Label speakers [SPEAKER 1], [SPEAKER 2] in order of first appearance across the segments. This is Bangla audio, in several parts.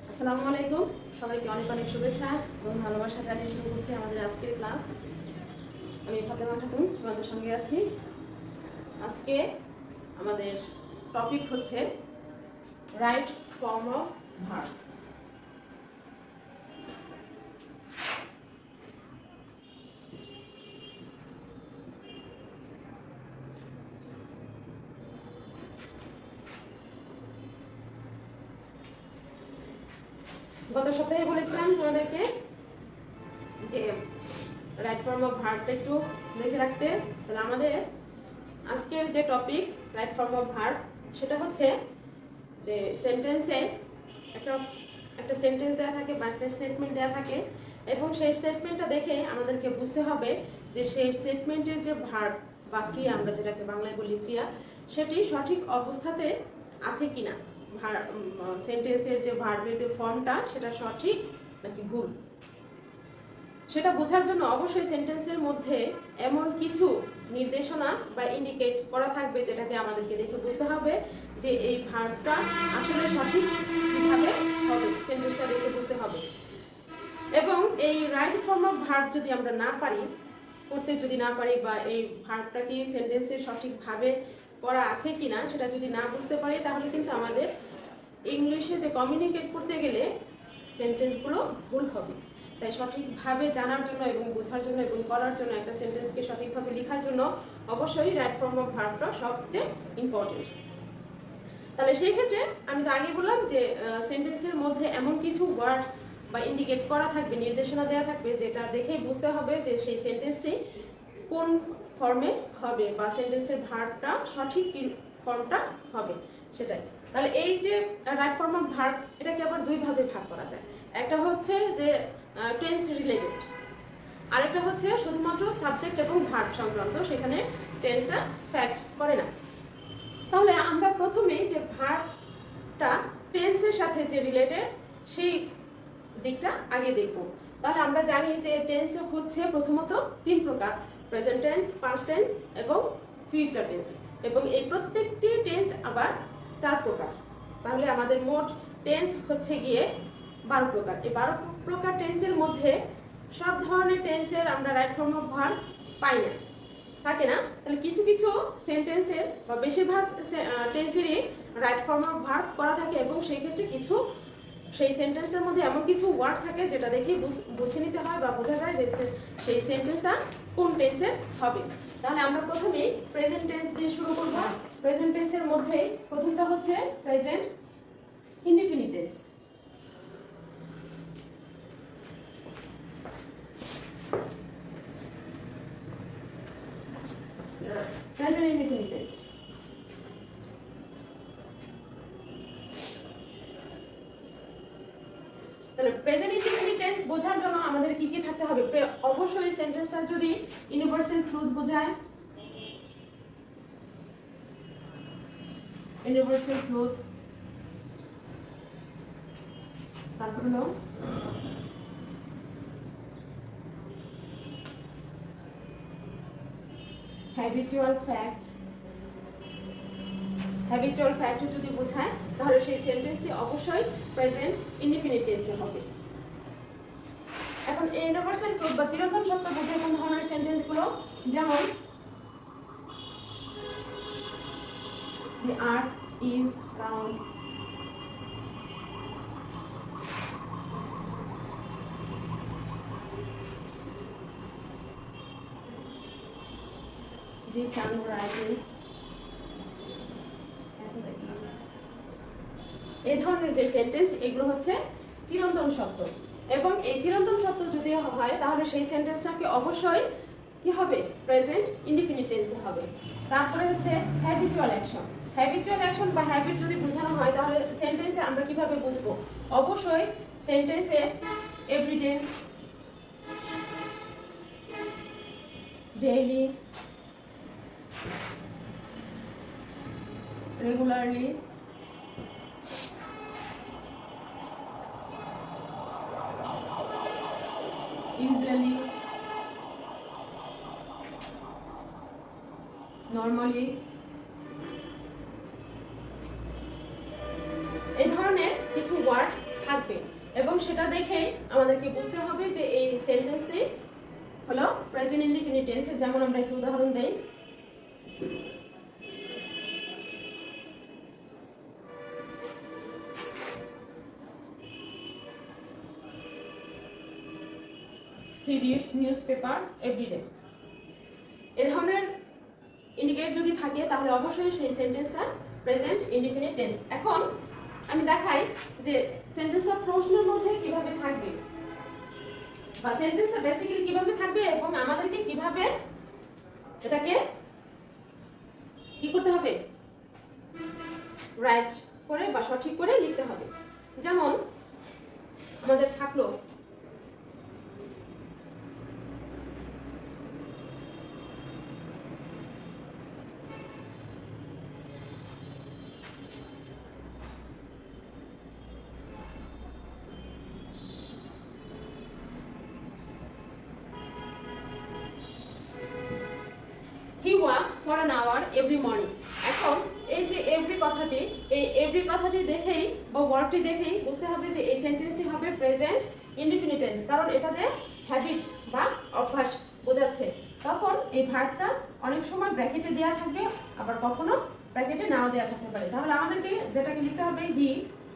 [SPEAKER 1] আসসালামু আলাইকুম, সবাইকে অনেক অনেক শুভেচ্ছা এবং ভালোবাসা জানিয়ে শুরু করছি আমাদের আজকের ক্লাস। আমি ফাতেমা খাতুন তোমাদের সঙ্গে আছি। আজকে আমাদের টপিক হচ্ছে রাইট ফর্ম অফ ভার্বস। গত সপ্তাহে বলেছিলাম তোমাদেরকে যে রাইট ফর্ম অফ ভার্বটা একটু দেখে রাখতে। তাহলে আমাদের আজকের যে topic right form of verb, সেটা হচ্ছে যে সেন্টেন্সে একটা সেন্টেন্স দেওয়া থাকে বা একটা স্টেটমেন্ট দেওয়া থাকে, এবং সেই স্টেটমেন্টটা দেখে আমাদেরকে বুঝতে হবে যে সেই স্টেটমেন্টের যে ভার্ব বা ক্রিয়া, আমরা যেটাকে বাংলায় বলি ক্রিয়া, সেটি সঠিক অবস্থাতে আছে কিনা, সেন্টেন্সের যে ভার্বের যে ফর্মটা সেটা সঠিক নাকি ভুল, সেটা বোঝার জন্য অবশ্যই সেন্টেন্সের মধ্যে এমন কিছু নির্দেশনা বা ইন্ডিকেট করা থাকবে যেটাকে আমাদেরকে দেখে বুঝতে হবে যে এই ভার্বটা আসলে সঠিক কিভাবে হবে, সেন্টেন্সটা দেখে বুঝতে হবে। এবং এই রাইট ফর্ম অফ ভার্ব যদি আমরা না পারি করতে, যদি না পারি, বা এই ভার্বটা কি সেন্টেন্সের সঠিকভাবে করা আছে কিনা সেটা যদি না বুঝতে পারি, তাহলে কিন্তু আমাদের ইংলিশে যে কমিউনিকেট করতে গেলে সেন্টেন্সগুলো ভুল হবে। তাই সঠিকভাবে জানার জন্য এবং বোঝার জন্য এবং করার জন্য, একটা সেন্টেন্সকে সঠিকভাবে লেখার জন্য অবশ্যই রাইট ফর্ম অফ ভার্বটা সবচেয়ে ইম্পর্টেন্ট। তাহলে সেই ক্ষেত্রে আমি তো আগে বললাম যে সেন্টেন্সের মধ্যে এমন কিছু ওয়ার্ড বা ইন্ডিকেট করা থাকবে, নির্দেশনা দেওয়া থাকবে, যেটা দেখেই বুঝতে হবে যে সেই সেন্টেন্সটি কোন ফর্মে হবে বা সেন্টেন্সের ভার্বটা সঠিক ফর্মটা হবে সেটাই। তাহলে এই যে রাইট ফর্ম অফ ভার্ব, এটাকে আবার দুইভাবে ভাগ করা যায়। একটা হচ্ছে যে টেন্স রিলেটেড, আরেকটা হচ্ছে শুধুমাত্র সাবজেক্ট এবং ভার্ব সংক্রান্ত, সেখানে টেন্সটা ফ্যাক্ট করে না। তাহলে আমরা প্রথমে যে ভার্বটা টেন্সের সাথে যে রিলেটেড সেই দিকটা আগে দেখব। তাহলে আমরা জানি যে টেন্স হচ্ছে প্রথমত তিন প্রকার: প্রেজেন্ট টেন্স, পাস্ট টেন্স এবং ফিউচার টেন্স, এবং এই প্রত্যেকটি টেন্স আবার চার প্রকার। তাহলে আমাদের মোট টেন্স হচ্ছে গিয়ে 12 প্রকার। এই 12 প্রকার টেন্সের মধ্যে সব ধরনের টেন্সের আমরা রাইট ফর্ম অফ ভার্ব পাই না, থাকে না। তাহলে কিছু কিছু সেন্টেন্সের বা বেশিরভাগ টেন্সেরই রাইট ফর্ম অফ ভার্ব করা থাকে, এবং সেই ক্ষেত্রে কিছু সেই সেন্টেন্সটার মধ্যে এমন কিছু ওয়ার্ড থাকে যেটা দেখে বুঝে নিতে হয় বা বোঝা যায় যে সেই সেন্টেন্সটা কোন টেন্সের হবে। তাহলে আমরা প্রথমেই প্রেজেন্ট টেন্স দিয়ে শুরু করব। প্রেজেন্ট টেন্সের মধ্যে প্রথমটা হচ্ছে present indefinite tense. Present indefinite tense, তাহলে প্রেজেন্ট ইনডিফিনিট টেন্স বোঝার জন্য আমাদের কি কি থাকতে হবে? অবশ্যই সেন্টেন্সটা যদি ইউনিভার্সাল ট্রুথ বোঝায়, ইউনিভার্সাল ট্রুথ, তারপর হলো হ্যাবিচুয়াল ফ্যাক্ট। হ্যাবিচুয়াল ফ্যাক্ট যদি বোঝায় তাহলে সেই সেন্টেন্সটি অবশ্যই প্রেজেন্ট ইনডিফিনিট টেন্সে হবে। এখন এই ইউনিভার্সাল ট্রুথ বা চিরন্তন সত্য বোঝায় কোন ধরনের সেন্টেন্সগুলো? যেমন the earth is round, the sun rises at the east। এই ধরনের যে সেন্টেন্স, এগুলো হচ্ছে চিরন্তন সত্য, এবং এই চিরন্তন সত্য যদি হয় তাহলে সেই সেন্টেন্সটাকে অবশ্যই কি হবে? প্রেজেন্ট ইনডিফিনিট টেন্সে হবে। তারপরে হচ্ছে হ্যাবিচুয়াল অ্যাকশন। হ্যাবিচুয়াল অ্যাকশন বা হ্যাবিট যদি বোঝানো হয় তাহলে সেন্টেন্সে আমরা কিভাবে বুঝবো? অবশ্যই সেন্টেন্সে everyday, daily, regularly, usually, normally, word থাকবে এবং সেটা দেখে আমাদেরকে বুঝতে হবে যে এই সেন্টেন্সটি হলো প্রেজেন্ট ইনডিফিনিট টেন্স। যেমন আমরা একটু উদাহরণ দেই। He reads newspaper every day. এই ধরনের ইন্ডিকেট যদি থাকে তাহলে অবশ্যই সেই সেন্টেন্সটা প্রেজেন্ট ইনডিফিনিট টেন্স। এখন আমি দেখাই যে সেন্টেন্সটা প্রশ্নের মধ্যে কিভাবে থাকবে বা সেন্টেন্সটা বেসিক্যালি কিভাবে থাকবে এবং আমাদেরকে কিভাবে এটাকে কি করতে হবে, রাইট করে বা সঠিক করে লিখতে হবে। যেমন আমাদের থাকলো he walked for an hour every morning. এখন এই যে এভরি কথাটি, এই এভরি কথাটি দেখেই বা ওয়ার্ডটি দেখেই বুঝতে হবে যে এই সেন্টেন্সটি হবে প্রেজেন্ট ইনডিফিনিট টেন্স, কারণ এটাতে হ্যাবিট বা অভ্যাস বোঝাচ্ছে। তখন এই ভার্বটা অনেক সময় ব্র্যাকেটে দেওয়া থাকবে, আবার কখনো ব্র্যাকেটে নাও দেওয়া থাকতে পারে। তাহলে আমাদেরকে যেটাকে লিখতে হবে হি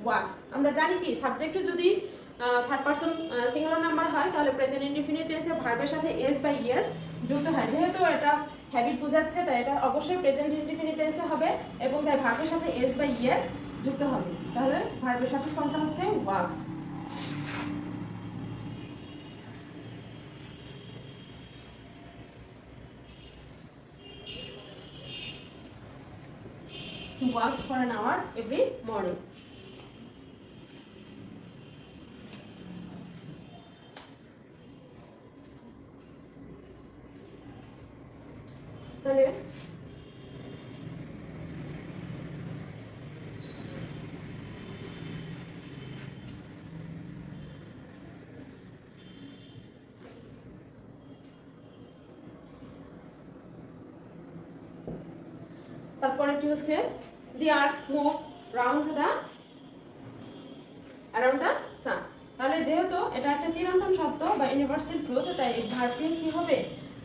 [SPEAKER 1] ওয়াকস। আমরা জানি কি সাবজেক্টে যদি থার্ড পারসন সিঙ্গুলার নাম্বার হয় তাহলে প্রেজেন্ট ইনডিফিনিট টেন্সে ভার্বের সাথে এস বা ইএস যুক্ত হয়। যেহেতু এটা হ্যাবিট বোঝাচ্ছে তাই এটা অবশ্যই প্রেজেন্ট ইনডিফিনিট টেন্সে হবে এবং তাই ভার্বের সাথে এস বা ইএস যুক্ত হবে। তাহলে ভার্বের সঠিক ফর্মটা হচ্ছে works. He walks for an hour every morning. তাহলে তারপরেরটি হচ্ছে the earth move round the around the sun. তাহলে যেহেতু এটা একটা চিরন্তন সত্য বা ইউনিভার্সাল ট্রুথ, তাই এই ভার্বটি কি হবে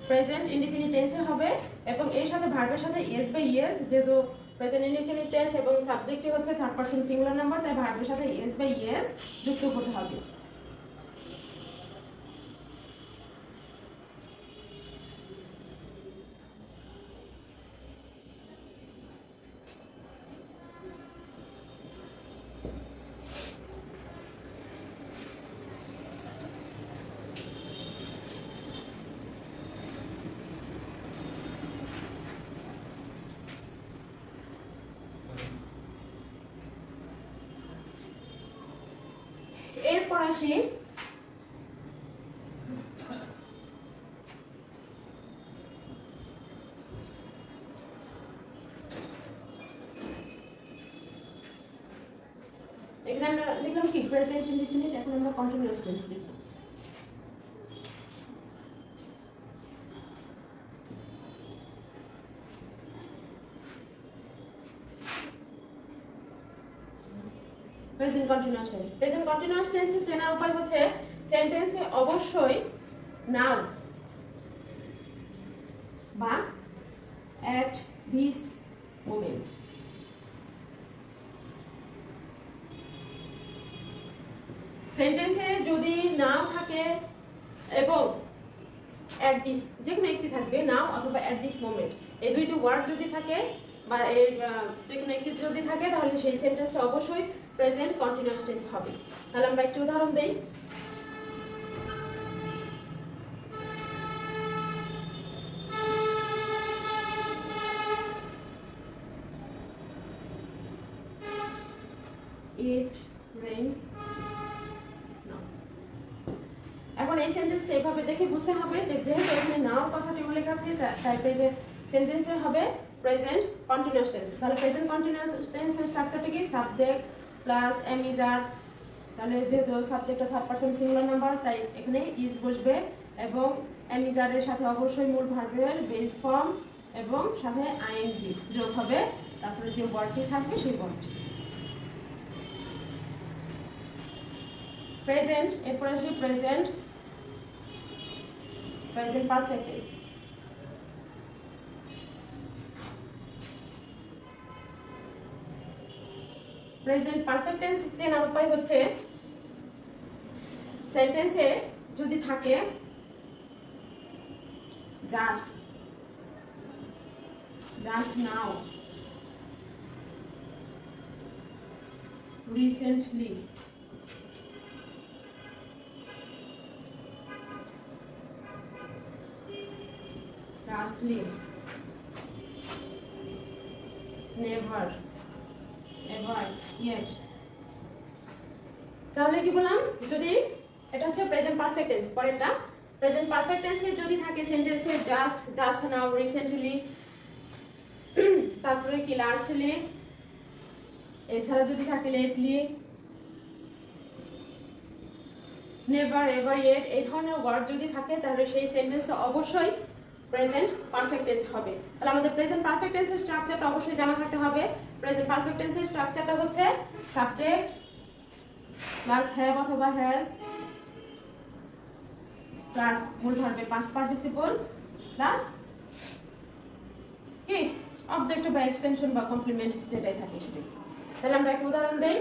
[SPEAKER 1] প্রেজেন্ট ইনডিফিনিট টেন্সে হবে এবং এর সাথে ভার্বের সাথে এস বা ইএস, যেহেতু প্রেজেন্ট ইনডিফিনিট টেন্স এবং সাবজেক্টটি হচ্ছে থার্ড পারসন সিঙ্গুলার নাম্বার, তাই ভার্বের সাথে এস বা ইএস যুক্ত করতে হবে। এরপর আসি এখানে আমরা লিখলাম কি প্রেজেন্ট ইনডিফিনিট, এখন আমরা কন্টিনিউয়াস টেন্স লিখব। Present continuous tense. Present continuous টেন্সের চেনার উপায় হচ্ছে সেন্টেন্সে অবশ্যই নাও বা at this moment, সেন্টেন্সে যদি নাও থাকে এবং at this যে কোনো একটি থাকবে, নাও অথবা at this moment, এই দুইটি ওয়ার্ড যদি থাকে বা এর যে কোনো একটি যদি থাকে তাহলে সেই সেন্টেন্সটা অবশ্যই প্রেজেন্ট কন্টিনিউয়াস টেন্স হবে। তাহলে আমরা একটু উদাহরণ দেই। It rained now. এখন এই সেন্টেন্সটা এভাবে দেখে বুঝতে হবে যে যেহেতু এখানে নাও কথাটি উল্লেখ আছে তাই প্রেজেন্ট সেন্টেন্সটা হবে প্রেজেন্ট কন্টিনিউয়াস টেন্স। তাহলে প্রেজেন্ট কন্টিনিউয়াস টেন্সের স্ট্রাকচারটা কি সাবজেক্ট প্লাস এম ইজ আর। তাহলে যেহেতু সাবজেক্টটা থার্ড পারসন সিঙ্গুলার নাম্বার তাই এখানে ইজ বসবে এবং এম ইজ আর এর সাথে অবশ্যই মূল ভার্বের বেস ফর্ম এবং সাথে আইএনজি যোগ হবে, তারপরে যে ওয়ার্ডটি থাকবে সেই ওয়ার্ডটি। প্রেজেন্ট, এরপর আসবে present perfect tense. Present perfect tense চেনার উপায় হচ্ছে সেন্টেন্সে যদি থাকে just now, recently, lastly, never, ever, yet. তাহলে কি বললাম, যদি এটা হচ্ছে প্রেজেন্ট পারফেক্ট টেন্স, পরেরটা প্রেজেন্ট পারফেক্ট টেন্সে যদি থাকে সেন্টেন্সে জাস্ট নাও, রিসেন্টলি, তারপরে কি লাস্টলি, এছাড়া যদি থাকে লেটলি, নেভার, এভার, ইয়েট, এই ধরনের ওয়ার্ড যদি থাকে তাহলে সেই সেন্টেন্সটা অবশ্যই প্রেজেন্ট পারফেক্ট টেন্স হবে। তাহলে আমাদের প্রেজেন্ট পারফেক্ট টেন্সের স্ট্রাকচারটা অবশ্যই জানা থাকতে হবে। প্রেজেন্ট পারফেক্ট টেন্সের স্ট্রাকচারটা হচ্ছে সাবজেক্ট প্লাস হ্যাভ অথবা হ্যাজ প্লাস মূল ভার্বের পাস্ট পার্টিসিপল প্লাস কি অবজেক্ট বা এক্সটেনশন বা কমপ্লিমেন্ট যেটাই থাকে সেটাই। তাহলে আমরা একটা উদাহরণ দেই।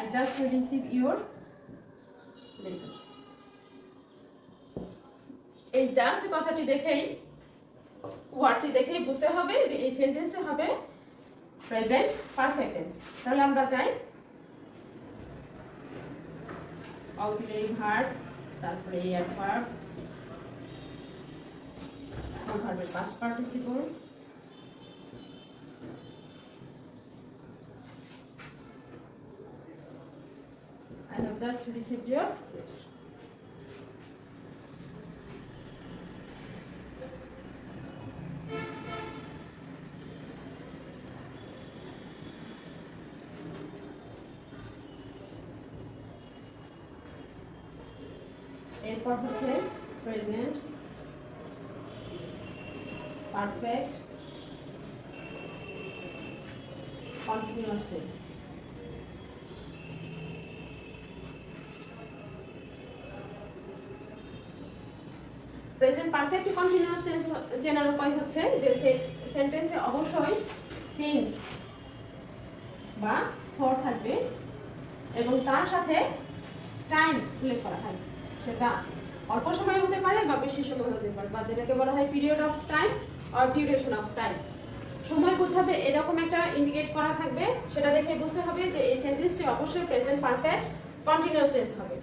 [SPEAKER 1] I just received your letter. এই জাস্ট কথাটি দেখেই, ওয়ার্ডটি দেখেই বুঝতে হবে যে এই সেন্টেন্সটা হবে প্রেজেন্ট পারফেক্ট টেন্স। তাহলে আমরা চাই অক্সিলারি ভার্ব, তারপরে অ্যাডভার্ব, ভার্বের past participle, I have just received your letter. এরপর হচ্ছে present perfect continuous tense. Present perfect continuous tense চেনার উপায় হচ্ছে যে সেন্টেন্সে অবশ্যই সিন্স বা ফর থাকবে এবং তার সাথে টাইম উল্লেখ করা হয়। সেটা অল্প সময় হতে পারে বা বেশি সময় হতে পারে, বা যেটাকে বলা হয় period of time or duration of time. সময় বোঝাবে এরকম একটা ইন্ডিকেট করা থাকবে, সেটা দেখে বুঝতে হবে যে এই সেন্টেন্সটি অবশ্যই প্রেজেন্ট পারফেক্ট কন্টিনিউয়াস টেন্স হবে।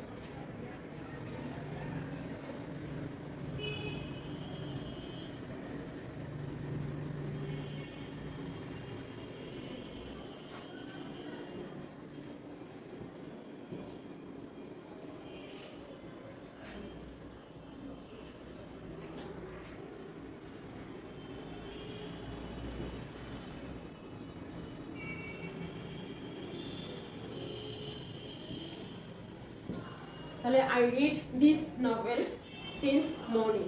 [SPEAKER 1] তাহলে I read this novel since morning.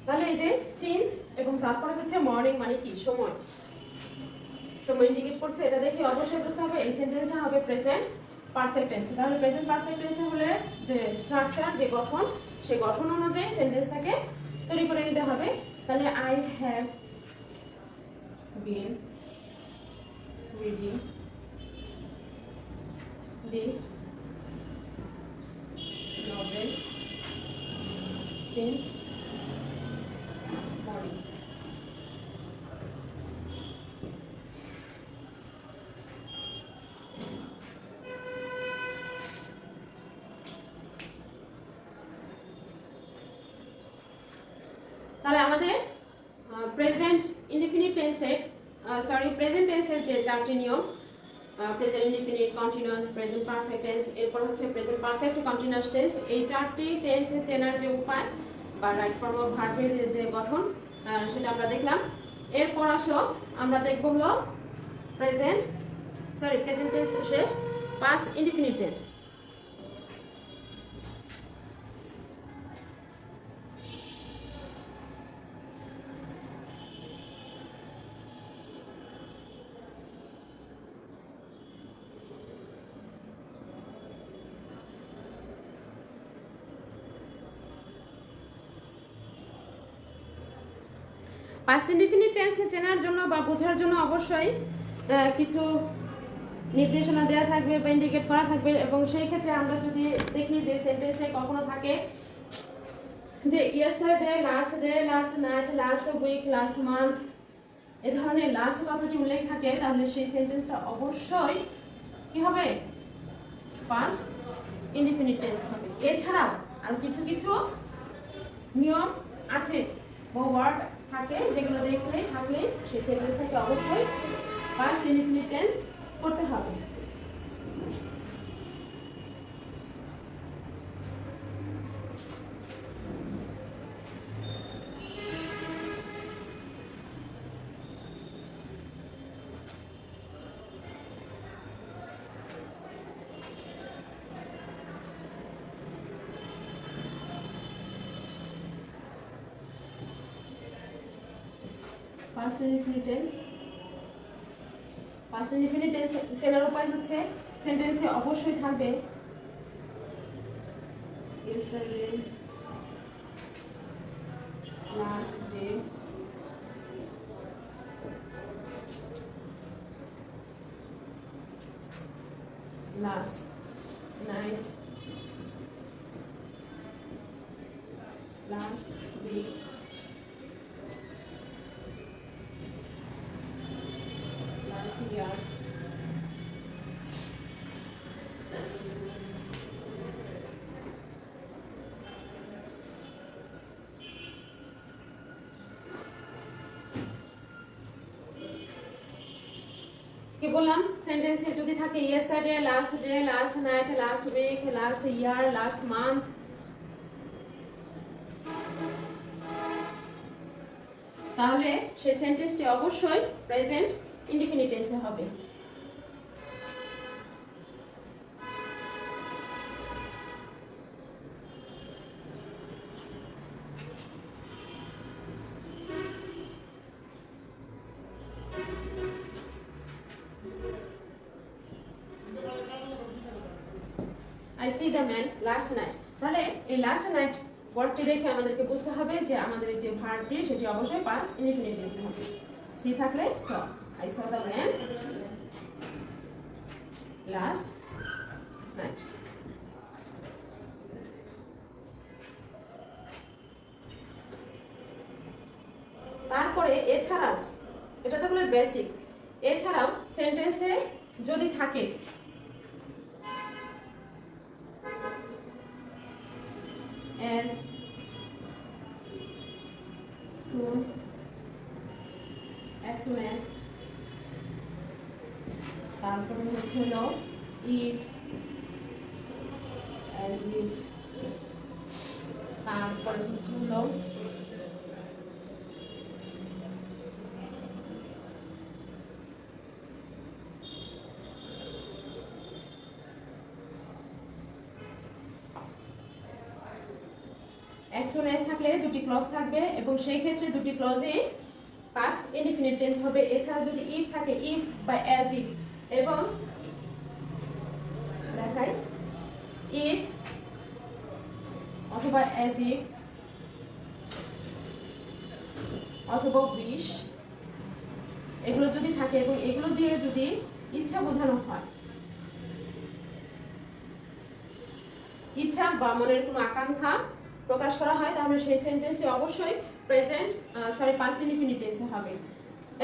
[SPEAKER 1] তাহলে এই যে সিন্স এবং তারপরে হচ্ছে মর্নিং মানে কি সময়, সময় ইন্ডিকেট করছে, এটা দেখে অবশ্যই বুঝতে হবে এই সেন্টেন্সটা হবে প্রেজেন্ট পারফেক্ট টেন্স। তাহলে প্রেজেন্ট পারফেক্ট টেন্সে হলে যে স্ট্রাকচার, যে গঠন, সেই গঠন অনুযায়ী সেন্টেন্সটাকে তৈরি করে নিতে হবে। তাহলে I have been reading this novel since morning. তাহলে আমাদের প্রেজেন্ট ইনডিফিনিট টেন্সের প্রেজেন্ট টেন্সের যে চারটি নিয়ম, present indefinite, continuous, present perfect tense, এরপর হচ্ছে প্রেজেন্ট পারফেক্ট কন্টিনিউয়াস টেন্স, এই চারটি টেন্স চেনার যে উপায় বা রাইট ফর্ম অফ ভার্বের যে গঠন সেটা আমরা দেখলাম। এরপর আসো আমরা দেখব হলো প্রেজেন্ট টেন্স শেষ, past indefinite tense. Past indefinite tense চেনার জন্য বা বোঝার জন্য অবশ্যই কিছু নির্দেশনা দেওয়া থাকবে বা ইন্ডিকেট করা থাকবে, এবং সেই ক্ষেত্রে আমরা যদি দেখি যে সেন্টেন্সে কখনো থাকে যে yesterday, last day, last night, last week, last month, এ ধরনের লাস্ট কথাটি উল্লেখ থাকে, তাহলে সেই সেন্টেন্সটা অবশ্যই কি হবে? পাস্ট ইনডিফিনিট টেন্স হবে। এছাড়াও আর কিছু কিছু নিয়ম আছে বা ওয়ার্ড থাকে যেগুলো দেখলে থাকলে সেই সেন্টেন্সটাকে অবশ্যই পাস্ট ইনডিফিনিট টেন্স করতে হবে। Past indefinite tense, past indefinite tense চেনার উপায় হচ্ছে সেন্টেন্সে অবশ্যই থাকবে yesterday, last day, last night, last week, last year, কি বললাম? সেন্টেন্সে যদি থাকে yesterday, last day, last night, last week, last year, last month, তাহলে সেই সেন্টেন্সটি অবশ্যই প্রেজেন্ট ইনডিফিনিট টেন্সে হবে। I see the man last night, তাহলে এই লাস্ট নাইট ওয়ার্ডটি দেখে আমাদেরকে বুঝতে হবে যে আমাদের যে ভার্বটি সেটি অবশ্যই পাস্ট ইনডিফিনিট টেন্সে হবে। সি থাকলে স, I saw the man last night। তারপরে এছাড়াও, এটা তো হলো বেসিক, এছাড়াও সেন্টেন্সে যদি থাকে as soon as, তারপরে হচ্ছে হলো if, as if, তারপরে হচ্ছে হলো as soon as থাকলে দুটি ক্লজ থাকবে এবং সেই ক্ষেত্রে দুটি ক্লজে পাস্ট ইনডিফিনিট টেন্স হবে। এছাড়া যদি if থাকে if বা as if, এবং দেখাই if অথবা as if অথবা wish, এগুলো যদি থাকে এবং এগুলো দিয়ে যদি ইচ্ছা বোঝানো হয়, ইচ্ছা বা মনের কোনো আকাঙ্ক্ষা প্রকাশ করা হয়, তাহলে সেই সেন্টেন্সটি অবশ্যই প্রেজেন্ট পাস্ট ইনডিফিনিট টেন্সে হবে।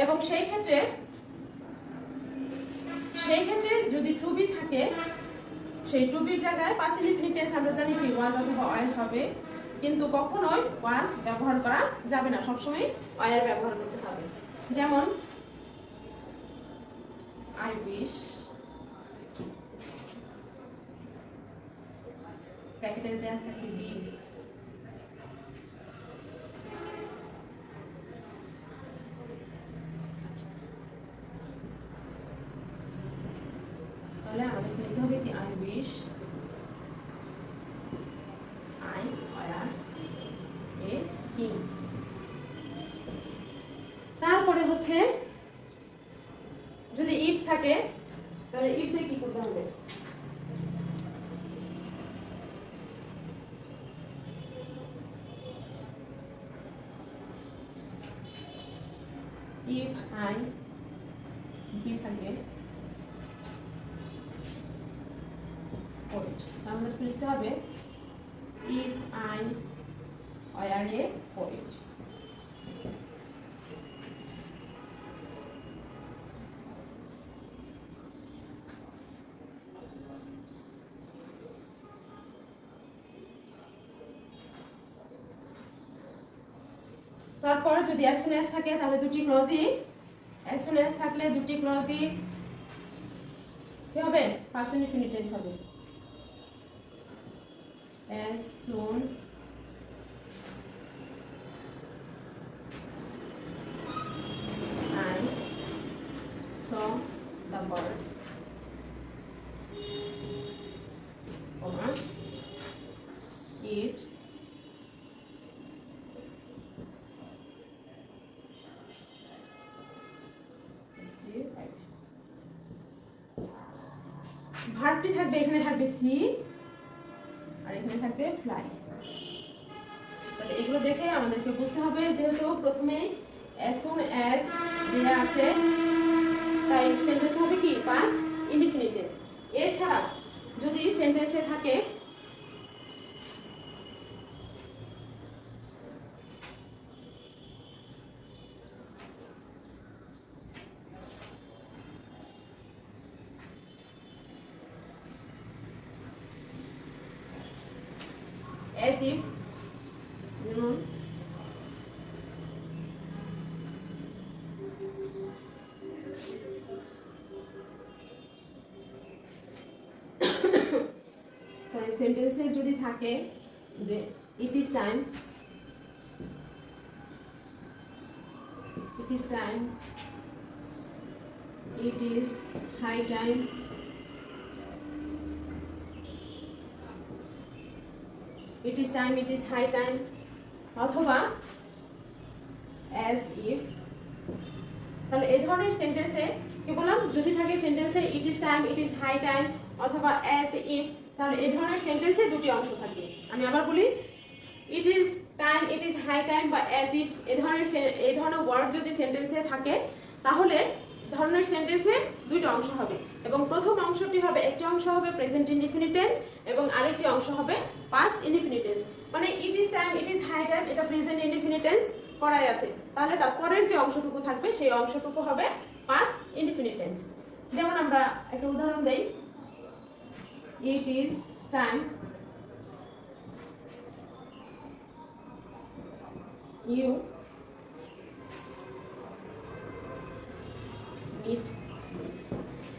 [SPEAKER 1] এবং সেই ক্ষেত্রে যদি টু বি থাকে, সেই টু বির জায়গায় পাস্ট ইনডিফিনিট টেন্স আমরা জানি কি ওয়াজ অথবা ওয়ার হবে, কিন্তু কখনোই ওয়াজ ব্যবহার করা যাবে না, সবসময় ওয়ার ব্যবহার করতে হবে। যেমন আই উইশ, ব্র্যাকেটে দেওয়া থাকে বি, তাহলে আমাদের লিখতে হবে কি I wish, I were a king. তারপরে হচ্ছে যদি ইফ থাকে, তাহলে ইফ দিয়ে কি করতে হবে? ইফ আই বি থাকে পোয়েট, আমাদেরকে লিখতে হবে if I were a poet. তারপর যদি as soon as থাকে তাহলে দুটি ক্লজই, as soon as থাকলে দুটি ক্লজই কি হবে? ফার্স্ট ইনডিফিনিট টেন্স হবে। as soon I saw the bird, it ভার্বটি থাকবে, এখানে থাকবে সি আর এখানে থাকবে ফ্লাই। তাহলে এগুলো দেখে আমাদেরকে বুঝতে হবে যেহেতু প্রথমে as soon as দেয়া আছে তাই সেন্টেন্স হবে কি পাস্ট ইনডিফিনিট টেন্স। এছাড়া যদি সেন্টেন্সে থাকে as if সরি সেন্টেন্সে যদি থাকে যে it is time, it is time, it is high time, it is time, it is high time, অথবা as if, তাহলে এই ধরনের সেন্টেন্সে কি বললাম যদি থাকে সেন্টেন্সে it is time, it is high time অথবা as if, তাহলে এই ধরনের সেন্টেন্সে দুটি অংশ থাকবে। আমি আবার বলি it is time, it is high time বা as if এই ধরনের ওয়ার্ড যদি সেন্টেন্সে থাকে তাহলে ধরনের সেন্টেন্সে দুইটা অংশ হবে এবং প্রথম অংশটি হবে, একটি অংশ হবে প্রেজেন্ট ইনডিফিনিট টেন্স এবং আরেকটি অংশ হবে পাস্ট ইনডিফিনিট টেন্স। মানে it is time, it is high time এটা প্রেজেন্ট ইনডিফিনিট টেন্স করাই আছে, তাহলে তার পরের যে অংশটুকু থাকবে সেই অংশটুকু হবে পাস্ট ইনডিফিনিট টেন্স। যেমন আমরা একটা উদাহরণ দেই, it is time you meet,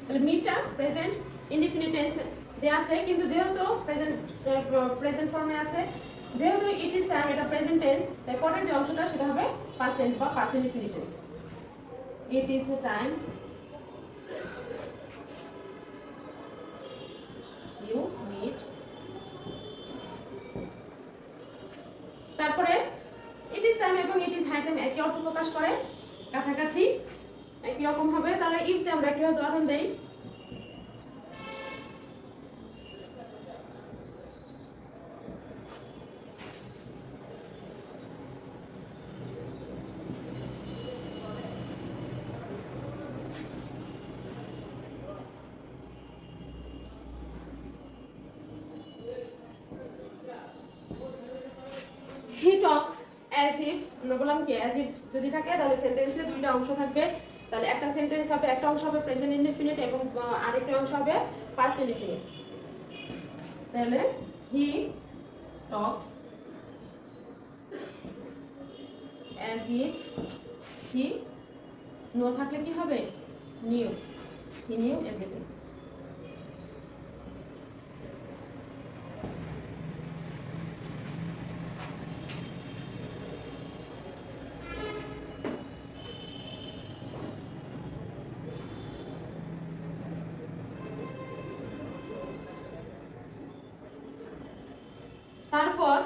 [SPEAKER 1] তাহলে মিটটা প্রেজেন্ট ইনডিফিনিট টেন্স দেয়া আছে কিন্তু যেহেতু প্রেজেন্ট ফর্মে আছে, যেহেতু it is time এটা প্রেজেন্ট টেন্স তাই পরের যে অংশটা সেটা হবে পাস্ট টেন্স বা past indefinite tense. it is a time you meet, তারপরে it is time এবং it is high time একই অর্থ প্রকাশ করে, কাছাকাছি একই রকম হবে। তাহলে if তে আমরা একটা উদাহরণ দেই, he talks as if, আমরা বললাম কি as if যদি থাকে তাহলে সেন্টেন্সে দুইটা অংশ থাকবে, তাহলে একটা সেন্টেন্স হবে, একটা অংশ হবে প্রেজেন্ট ইনডিফিনিট এবং আরেকটা অংশ হবে পাস্ট ইনডিফিনিট। তাহলে he talks as if he, know থাকলে কি হবে knew, he knew everything। তারপর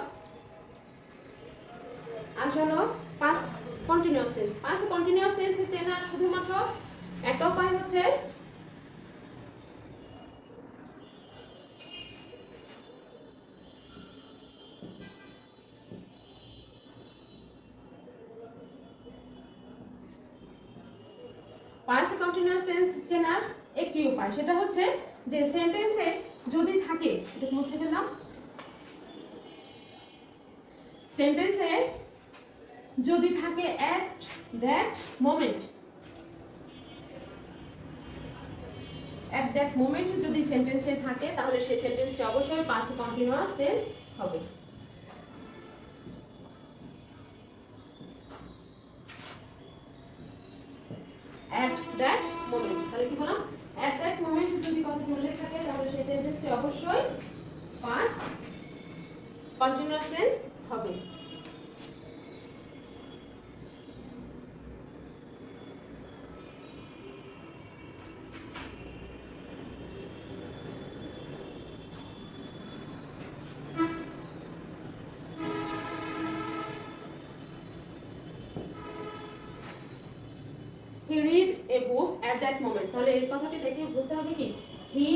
[SPEAKER 1] আসলে past continuous tense. Past continuous tense চেনার শুধুমাত্র একটা উপায় হচ্ছে পাস্ট কন্টিনিউয়াস টেন্স চেনার একটি উপায়, সেটা হচ্ছে যে সেন্টেন্সে যদি থাকে, এটা মুছে ফেললাম, সেন্টেন্সে যদি থাকে at that moment, at that moment যদি সেন্টেন্সে থাকে তাহলে সেই সেন্টেন্সটি অবশ্যই পাস্ট কন্টিনিউয়াস টেন্স হবে। অ্যাট দ্যাট মোমেন্ট, তাহলে কি বললাম, অ্যাট দ্যাট মোমেন্ট যদি উল্লেখ থাকে তাহলে সেই সেন্টেন্সটি অবশ্যই পাস্ট কন্টিনিউয়াস টেন্স হবে। He read a book at that moment, তাহলে এই কথাটি দেখে বুঝতে হবে কি, he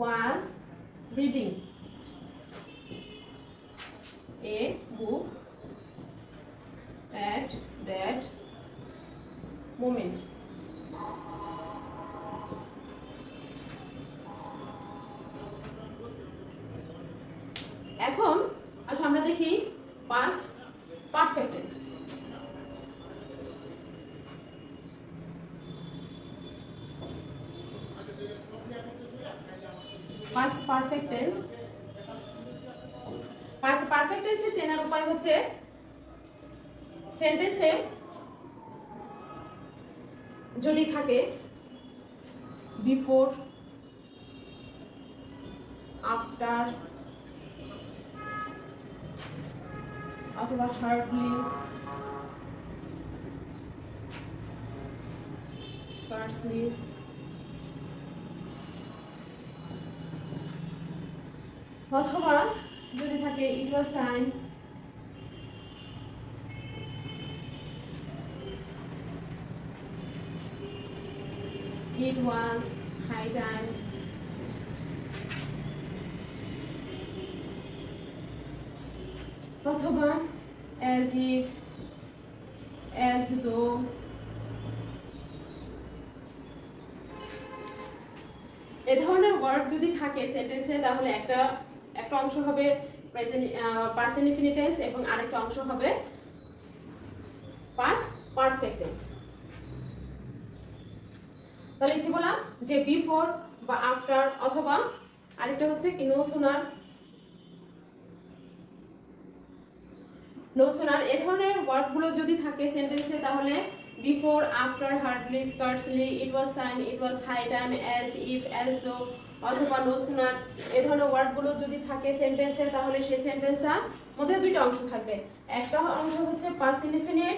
[SPEAKER 1] was reading a book at that moment. এখন আসলে আমরা দেখি past perfect tense. Past perfect tense, past perfect টেন্সের চেনার উপায় হচ্ছে সেন্টেন্সে যদি থাকে বিফোর, আফটার অথবা শার্পলি, স্পার্সলি, অথবা যদি থাকে it was time, it was high time, অথবা অ্যাজ ইফ, অ্যাজ দো, এ ধরনের ওয়ার্ড যদি থাকে সেন্টেন্সে তাহলে একটা অংশ হবে প্রেজেন্ট পাস্ট ইনডিফিনিট টেন্স এবং আরেকটা অংশ হবে পাস্ট পারফেক্ট টেন্স। তাহলে কি বললাম যে বিফোর বা আফটার, অথবা আরেকটা হচ্ছে কি নো সুনার, নো সুনার, এ ধরনের ওয়ার্ডগুলো যদি থাকে সেন্টেন্সে তাহলে before, after, hardly, scarcely, it was time, it was high time, as if, as though অথবা নো সুনার, এ ধরনের ওয়ার্ডগুলো যদি থাকে সেন্টেন্সে তাহলে সেই সেন্টেন্সটার মধ্যে দুইটা অংশ থাকবে, একটা অংশ হচ্ছে পাস্ট ইনডিফিনিট,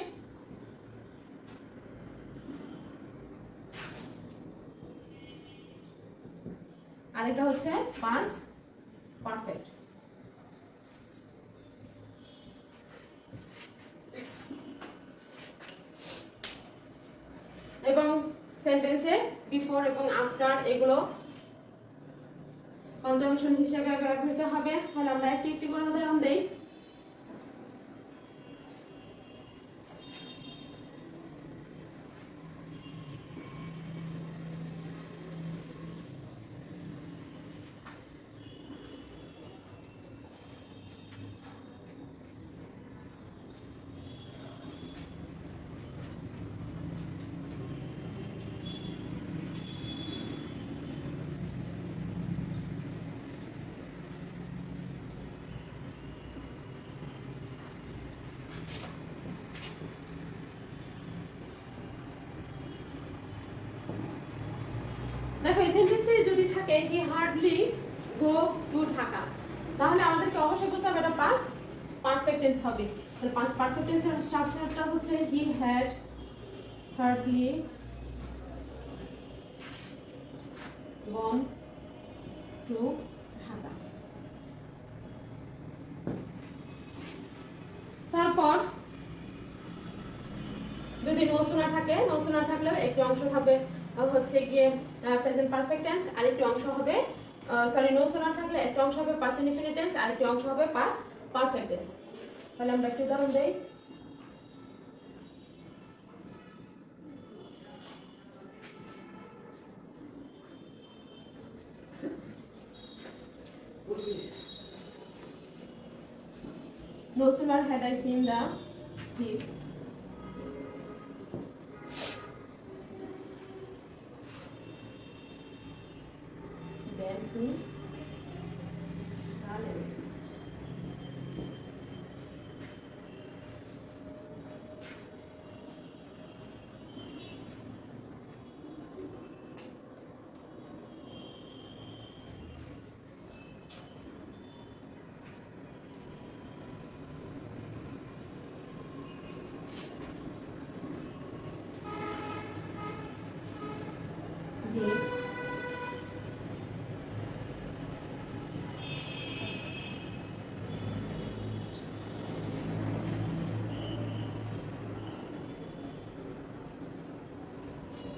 [SPEAKER 1] আরেকটা হচ্ছে পাস্ট পারফেক্ট। এবং সেন্টেন্সে বিফোর এবং আফটার এগুলো কনজাংশন হিসেবে ব্যবহৃত হবে। তাহলে আমরা একটি একটি করে উদাহরণ দেই। দেখো এই সেন্টেন্সটাই যদি থাকে হি হার্ডলি গো টু ঢাকা, তাহলে আমাদেরকে অবশ্যই বুঝতে হবে এটা পাস্ট পারফেক্ট টেন্স হবে। তাহলে পাস্ট পারফেক্ট টেন্সের স্ট্রাকচারটা হচ্ছে he had hardly gone to Dhaka. তারপর যদি নো সুনার থাকে, নো সুনার থাকলেও একটি অংশ হবে হচ্ছে গিয়ে প্রেজেন্ট পারফেক্ট টেন্স, আরেকটি অংশ হবে সরি নো সুনার থাকলে একটা অংশ হবে পাস্ট ইনডিফিনিট টেন্স, আরেকটি অংশ হবে পাস্ট পারফেক্ট টেন্স। তাহলে আমরা একটু উদাহরণ দেই। No sooner had I seen the thief than he ran away.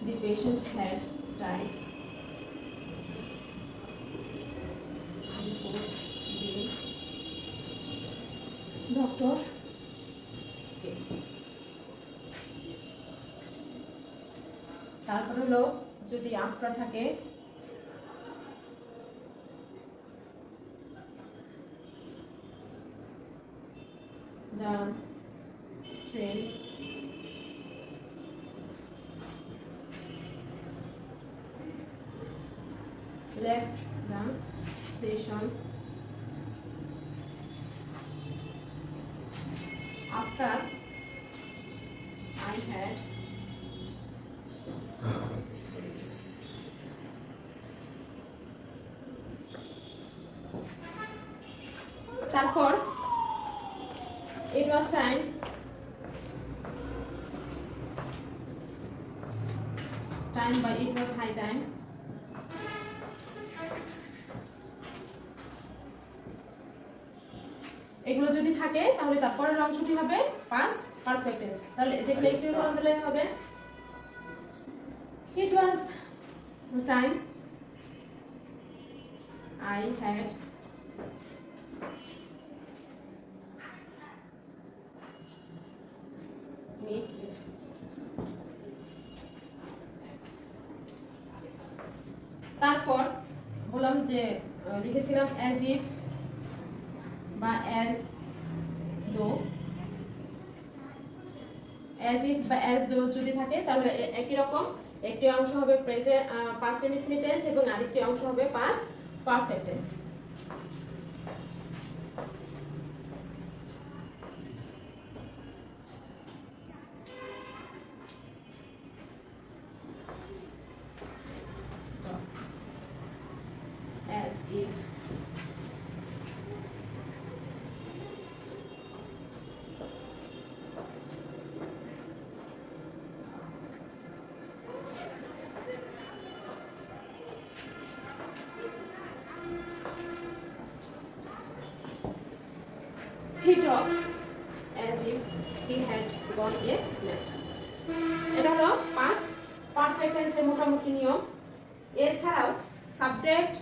[SPEAKER 1] The patient had died before the doctor came. তারপর হলো যদি আফটার থাকে the train left the station after I had তারপর it was time by it was high time এগুলো যদি থাকে তাহলে তারপরের অংশটি হবে past perfect tense তাহলে যেগুলো একটু উদাহরণ দিলে হবে it was time I had meet you. তারপর বললাম যে লিখেছিলাম as if বা as though as though যদি থাকে তাহলে একই রকম একটি অংশ হবে প্রেজেন্ট past indefinite tense এবং আরেকটি অংশ হবে past perfect tense as if he talked as if he had gone a match. এটা হলো past perfect tense এর মোটামুটি নিয়ম এছাড়াও সাবজেক্ট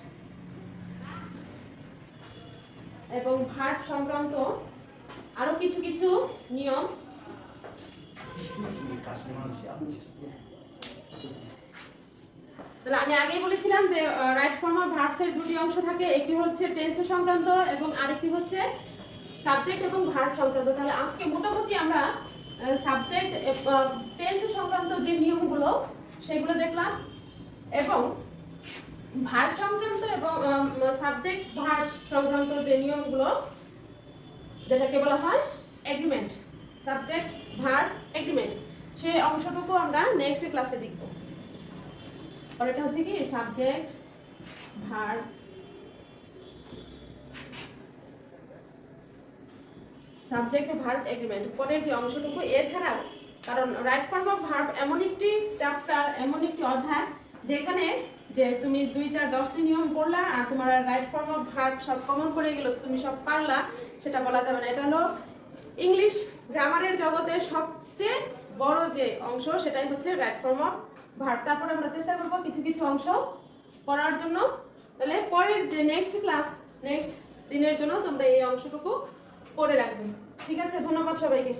[SPEAKER 1] এবং ভার্ব সংক্রান্ত আরো কিছু কিছু নিয়ম তাহলে আমি আগেই বলেছিলাম যে রাইট ফর্ম অফ ভার্বস এর দুটি অংশ থাকে একটি হচ্ছে টেন্স সংক্রান্ত এবং আরেকটি হচ্ছে সাবজেক্ট এবং ভার্ব সংক্রান্ত তাহলে আজকে মোটামুটি আমরা সাবজেক্ট টেন্স সংক্রান্ত যে নিয়মগুলো সেগুলো দেখলাম এবং ভার্ব সংক্রান্ত এবং সাবজেক্ট ভার্ব সংক্রান্ত যে নিয়মগুলো যেটাকে বলা হয় এগ্রিমেন্ট সাবজেক্ট ভার্ব এগ্রিমেন্ট সেই অংশটুকু আমরা নেক্সট ক্লাসে দেখব আর এটা হচ্ছে কি subject verb subject verb agreement পরের যে অংশটুকু এছাড়াও কারণ রাইট ফর্ম অফ ভার্ব এমন একটি চ্যাপ্টার এমন একটি অধ্যায় যেখানে যে তুমি 2-4-10টি নিয়ম পড়লা আর তোমার রাইট ফর্ম অফ ভার্ব সব কমন পড়ে গেল তুমি সব পারলা সেটা বলা যাবে না এটা হলো ইংলিশ গ্রামারের জগতে সবচেয়ে বড় যে অংশ সেটাই হচ্ছে রাইট ফর্ম অফ ভার্ব তারপরে আমরা চেষ্টা করব কিছু কিছু অংশ পড়ার জন্য তাহলে পরের যে নেক্সট ক্লাস নেক্সট দিনের জন্য তোমরা এই অংশটুকু পড়ে রাখবে ঠিক আছে ধন্যবাদ সবাইকে